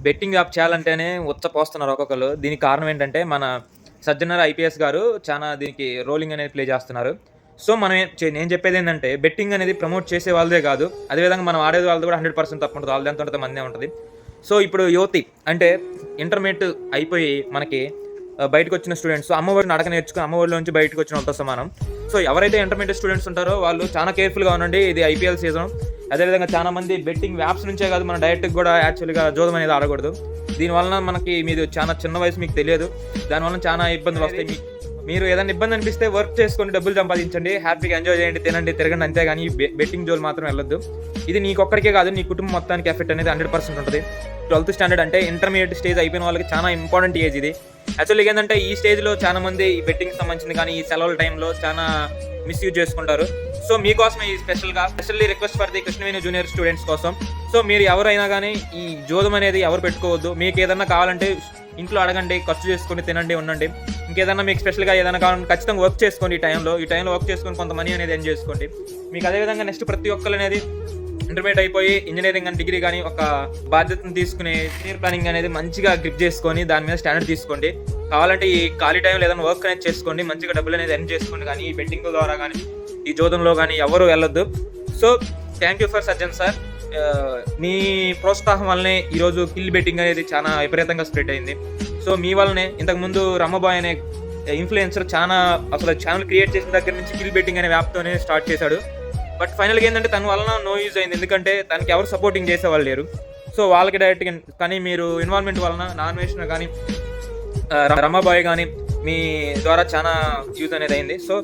Betting app చేయాలంటేనే ఉచ్చపోస్తున్నారు ఒక్కొక్కళ్ళు. దీనికి కారణం ఏంటంటే, మన సజ్జనర్ ఐపీఎస్ గారు చానా దీనికి రోలింగ్ అనేది ప్లే చేస్తున్నారు. సో, మనం నేను చెప్పేదేంటంటే, బెట్టింగ్ అనేది ప్రమోట్ చేసే వాళ్ళదే కాదు. అదే విధంగా మనం ఆడేది వాళ్ళది కూడా 100% తప్పుంటది. ఆళ్ళదెంత ఉంటదో మనదే ఉంటది. సో, ఇప్పుడు యువతి అంటే ఇంటర్మీడియేట్ అయిపోయి మనకి బయటకొచ్చిన స్టూడెంట్స్ అమ్మఒడిని నడక నేర్చుకొని అమ్మఒడిలోంచి బయటకొచ్చిన వాళ్ళతో సమానం. సో, ఎవరైతే ఇంటర్మీడియేట్ స్టూడెంట్స్ ఉంటారో వాళ్ళు చాలా కేర్‌ఫుల్‌గా ఉండండి. ఇది ఐపీఎల్ సీజన్. అదే విధంగా చాలా మంది బెట్టింగ్ యాప్స్ నుంచే కాదు మనం డైరెక్ట్‌గా కూడా యాక్చువల్‌గా జూదం అనేది ఆడకూడదు. దీని వలన మనకి మీది చాలా చిన్న వయసు మీకు తెలియదు. దానివలన చాలా ఇబ్బందులొస్తాయి. మీరు ఏదైనా ఇబ్బంది అనిపిస్తే వర్క్ చేసుకొని డబ్బులు సంపాదించండి. హ్యాపీగా ఎంజాయ్ చేయండి, తినండి, తిరగండి అంతేగాని బెట్టింగ్ జోలు మాత్రం వెళ్ళొద్దు. ఇది నీకొక్కడికే కాదు, నీ కుటుంబం మొత్తానికి ఎఫెక్ట్ అనేది 100% ఉంటది. 12థ్ స్టాండర్డ్ అంటే ఇంటర్మీడియేట్ స్టేజ్ అయిపోయిన వాళ్ళకి చాలా ఇంపార్టెంట్ ఏజ్ ఇది. యాక్చువల్‌గా ఏందంటే ఈ స్టేజ్‌లో చాలా మంది ఈ బెట్టింగ్‌కి సంబంధించింది కానీ, ఈ సెలవుల టైంలో చానా మిస్‌యూజ్ చేసుకుంటారు. సో, మీకోసమే ఈ specially request for the Krishnaveni junior students కోసం. సో, మీరు ఎవరైనా గానీ ఈ జూదం అనేది ఎవరు పెట్టుకోవద్దు. మీకేదన్నా కావాలంటే ఇంట్లో అడగండి, ఖర్చు చేసుకొని తినండి, ఉండండి. ఇంకేదన్నా మీకు స్పెషల్‌గా ఏదైనా కావాలంటే ఖచ్చితంగా వర్క్ చేసుకోండి ఈ టైంలో. ఈ టైంలో వర్క్ చేసుకొని కొంత మనీ అనేది ఎర్న్ చేసుకోండి. మీకు అదే విధంగా నెక్స్ట్ ప్రతి ఒక్కళ్ళనేది ఇంటర్మీడియేట్ అయిపోయి ఇంజినీరింగ్ గాని, డిగ్రీ గాని ఒక బాధ్యతను తీసుకుని కెరీర్ ప్లానింగ్ అనేది మంచిగా గ్రిప్ చేసుకొని దాని మీద స్టాండర్డ్ తీసుకోండి. కావాలంటే ఈ ఖాళీ టైంలో ఏదైనా వర్క్ అనేది చేసుకోండి. మంచిగా డబ్బులనేది ఎర్న్ చేసుకోండి. కానీ ఈ బెట్టింగ్ ద్వారా గానీ, ఈ జూదంలో గానీ ఎవరు వెళ్ళొద్దు. So, thank you for Sajjan sir. మీ ప్రోత్సాహం వల్లనే ఈరోజు కిల్ బెట్టింగ్ అనేది చాలా విపరీతంగా స్ప్రెడ్ అయింది. సో, మీ వల్లనే ఇంతకుముందు రమ్మబాయ్ అనే ఇన్‌ఫ్లుయెన్సర్ అసలు ఛానెల్ క్రియేట్ చేసిన దగ్గర నుంచి కిల్ బెట్టింగ్ అనే యాప్‌తోనే స్టార్ట్ చేశాడు. బట్ ఫైనల్‌గా ఏందంటే తన వలన నో యూజ్ అయింది. ఎందుకంటే తనకి ఎవరు సపోర్టింగ్ చేసేవాళ్ళు లేరు. సో, వాళ్ళకి డైరెక్ట్‌గా కానీ మీరు ఇన్వాల్వ్‌మెంట్ వలన నా అన్వేషణ గాని, రమాబాయ్ గాని మీ ద్వారా చానా యూజ్ అనేది అయింది. సో